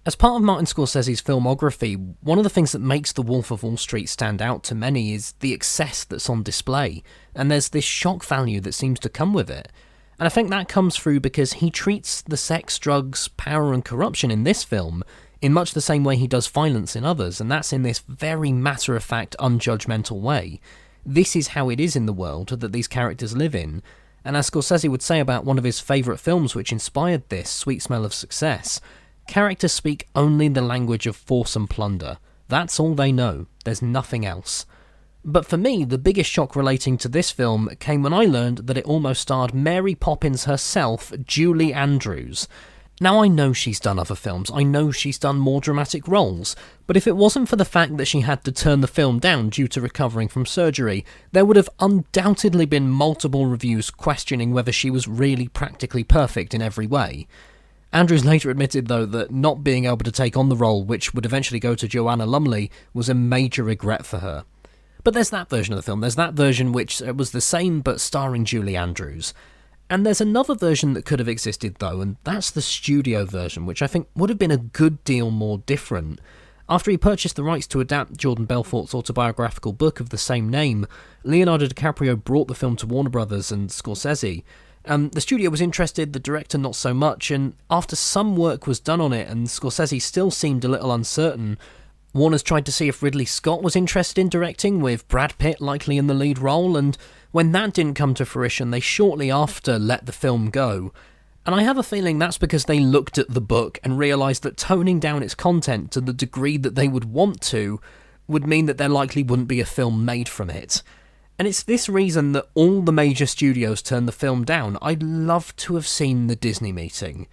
As part of Martin Scorsese's filmography, one of the things that makes The Wolf of Wall Street stand out to many is the excess that's on display, and there's this shock value that seems to come with it. And I think that comes through because he treats the sex, drugs, power and corruption in this film in much the same way he does violence in others, and that's in this very matter-of-fact, unjudgmental way. This is how it is in the world that these characters live in, and as Scorsese would say about one of his favourite films which inspired this, Sweet Smell of Success, characters speak only the language of force and plunder. That's all they know. There's nothing else. But for me, the biggest shock relating to this film came when I learned that it almost starred Mary Poppins herself, Julie Andrews. Now I know she's done other films, I know she's done more dramatic roles, but if it wasn't for the fact that she had to turn the film down due to recovering from surgery, there would have undoubtedly been multiple reviews questioning whether she was really practically perfect in every way. Andrews later admitted, though, that not being able to take on the role, which would eventually go to Joanna Lumley, was a major regret for her. But there's that version of the film, there's that version which was the same but starring Julie Andrews. And there's another version that could have existed, though, and that's the studio version, which I think would have been a good deal more different. After he purchased the rights to adapt Jordan Belfort's autobiographical book of the same name, Leonardo DiCaprio brought the film to Warner Brothers and Scorsese. The studio was interested, the director not so much, and after some work was done on it and Scorsese still seemed a little uncertain, Warner's tried to see if Ridley Scott was interested in directing, with Brad Pitt likely in the lead role, and when that didn't come to fruition, they shortly after let the film go. And I have a feeling that's because they looked at the book and realised that toning down its content to the degree that they would want to would mean that there likely wouldn't be a film made from it. And it's this reason that all the major studios turned the film down. I'd love to have seen the Disney meeting.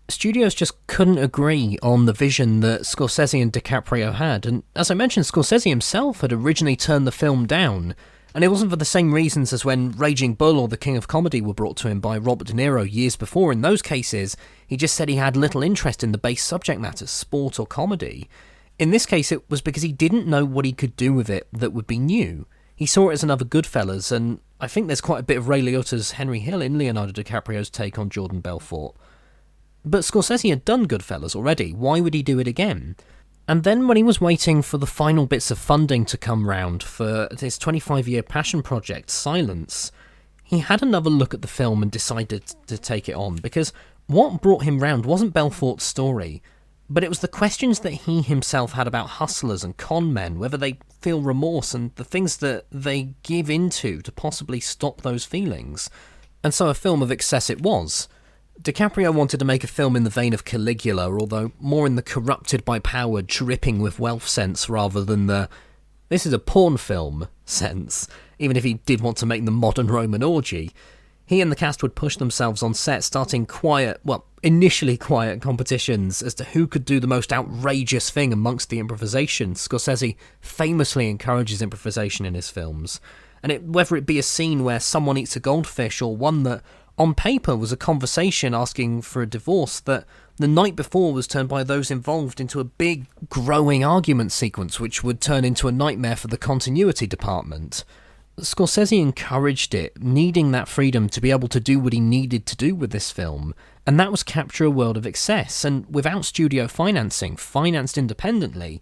Studios just couldn't agree on the vision that Scorsese and DiCaprio had, and as I mentioned, Scorsese himself had originally turned the film down, and it wasn't for the same reasons as when Raging Bull or The King of Comedy were brought to him by Robert De Niro years before. In those cases, he just said he had little interest in the base subject matter, sport or comedy. In this case, it was because he didn't know what he could do with it that would be new. He saw it as another Goodfellas, and I think there's quite a bit of Ray Liotta's Henry Hill in Leonardo DiCaprio's take on Jordan Belfort. But Scorsese had done Goodfellas already, why would he do it again? And then when he was waiting for the final bits of funding to come round for his 25-year passion project, Silence, he had another look at the film and decided to take it on, because what brought him round wasn't Belfort's story, but it was the questions that he himself had about hustlers and con men, whether they feel remorse and the things that they give into to possibly stop those feelings. And so a film of excess it was. DiCaprio wanted to make a film in the vein of Caligula, although more in the corrupted by power, dripping with wealth sense rather than the "this is a porn film" sense, even if he did want to make the modern Roman orgy. He and the cast would push themselves on set, starting initially quiet competitions as to who could do the most outrageous thing amongst the improvisation. Scorsese famously encourages improvisation in his films, and whether it be a scene where someone eats a goldfish or one that on paper was a conversation asking for a divorce that the night before was turned by those involved into a big, growing argument sequence which would turn into a nightmare for the continuity department. Scorsese encouraged it, needing that freedom to be able to do what he needed to do with this film, and that was capture a world of excess, and without studio financing, financed independently,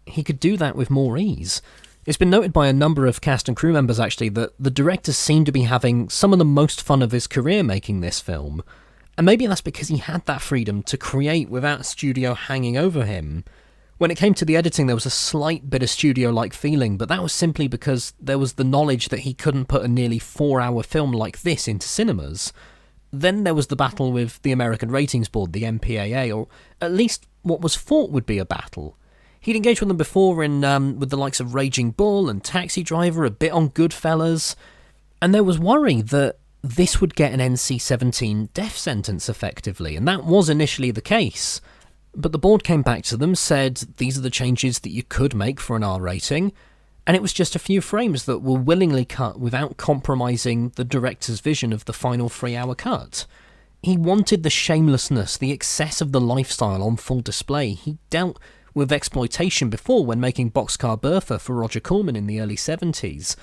he could do that with more ease. It's been noted by a number of cast and crew members, actually, that the director seemed to be having some of the most fun of his career making this film. And maybe that's because he had that freedom to create without a studio hanging over him. When it came to the editing, there was a slight bit of studio-like feeling, but that was simply because there was the knowledge that he couldn't put a nearly 4-hour film like this into cinemas. Then there was the battle with the American Ratings Board, the MPAA, or at least what was thought would be a battle. He'd engaged with them before with the likes of Raging Bull and Taxi Driver, a bit on Goodfellas, and there was worry that this would get an NC-17 death sentence effectively, and that was initially the case. But the board came back to them, said these are the changes that you could make for an R rating, and it was just a few frames that were willingly cut without compromising the director's vision of the final 3-hour cut. He wanted the shamelessness, the excess of the lifestyle on full display. He dealt with exploitation before when making Boxcar Bertha for Roger Corman in the early 70s.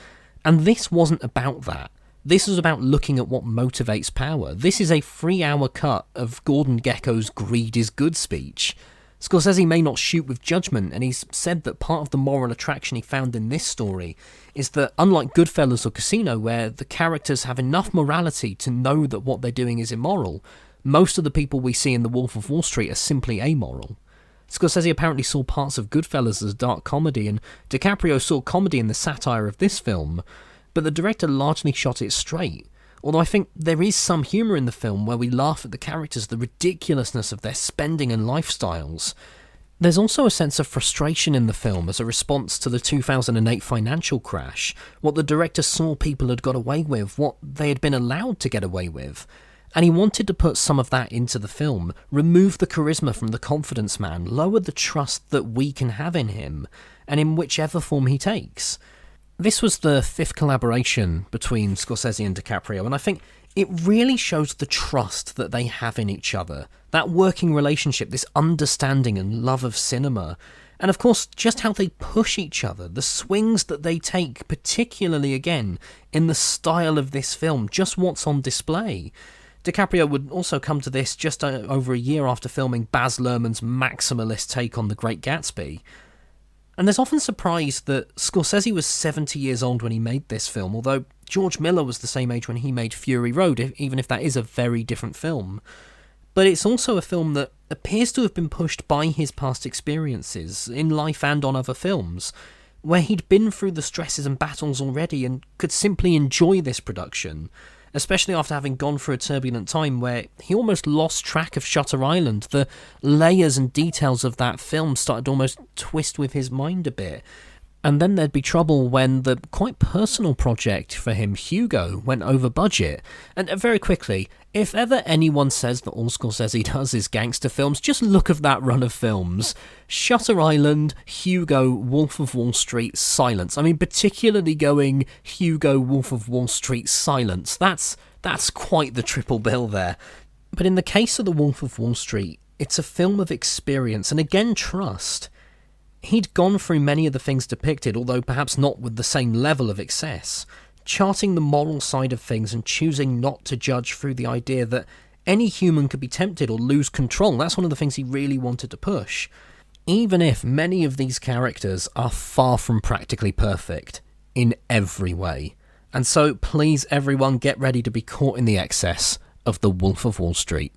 And this wasn't about that. This was about looking at what motivates power. This is a 3-hour cut of Gordon Gekko's "greed is good" speech. Scorsese may not shoot with judgment, and he's said that part of the moral attraction he found in this story is that, unlike Goodfellas or Casino, where the characters have enough morality to know that what they're doing is immoral, most of the people we see in The Wolf of Wall Street are simply amoral. Scorsese apparently saw parts of Goodfellas as dark comedy, and DiCaprio saw comedy in the satire of this film, but the director largely shot it straight. Although I think there is some humour in the film where we laugh at the characters, the ridiculousness of their spending and lifestyles. There's also a sense of frustration in the film as a response to the 2008 financial crash, what the director saw people had got away with, what they had been allowed to get away with. And he wanted to put some of that into the film, remove the charisma from the confidence man, lower the trust that we can have in him, and in whichever form he takes. This was the 5th collaboration between Scorsese and DiCaprio, and I think it really shows the trust that they have in each other, that working relationship, this understanding and love of cinema, and of course just how they push each other, the swings that they take, particularly again in the style of this film, just what's on display. DiCaprio would also come to this just over a year after filming Baz Luhrmann's maximalist take on The Great Gatsby. And there's often surprise that Scorsese was 70 years old when he made this film, although George Miller was the same age when he made Fury Road, even if that is a very different film. But it's also a film that appears to have been pushed by his past experiences, in life and on other films, where he'd been through the stresses and battles already and could simply enjoy this production, especially after having gone through a turbulent time where he almost lost track of Shutter Island. The layers and details of that film started to almost twist with his mind a bit. And then there'd be trouble when the quite personal project for him, Hugo, went over budget. And very quickly, if ever anyone says that all Scorsese does is gangster films, just look at that run of films. Shutter Island, Hugo, Wolf of Wall Street, Silence. I mean, particularly going Hugo, Wolf of Wall Street, Silence. That's quite the triple bill there. But in the case of The Wolf of Wall Street, it's a film of experience and again trust. He'd gone through many of the things depicted, although perhaps not with the same level of excess, charting the moral side of things and choosing not to judge through the idea that any human could be tempted or lose control. That's one of the things he really wanted to push. Even if many of these characters are far from practically perfect, in every way. And so, please everyone get ready to be caught in the excess of The Wolf of Wall Street.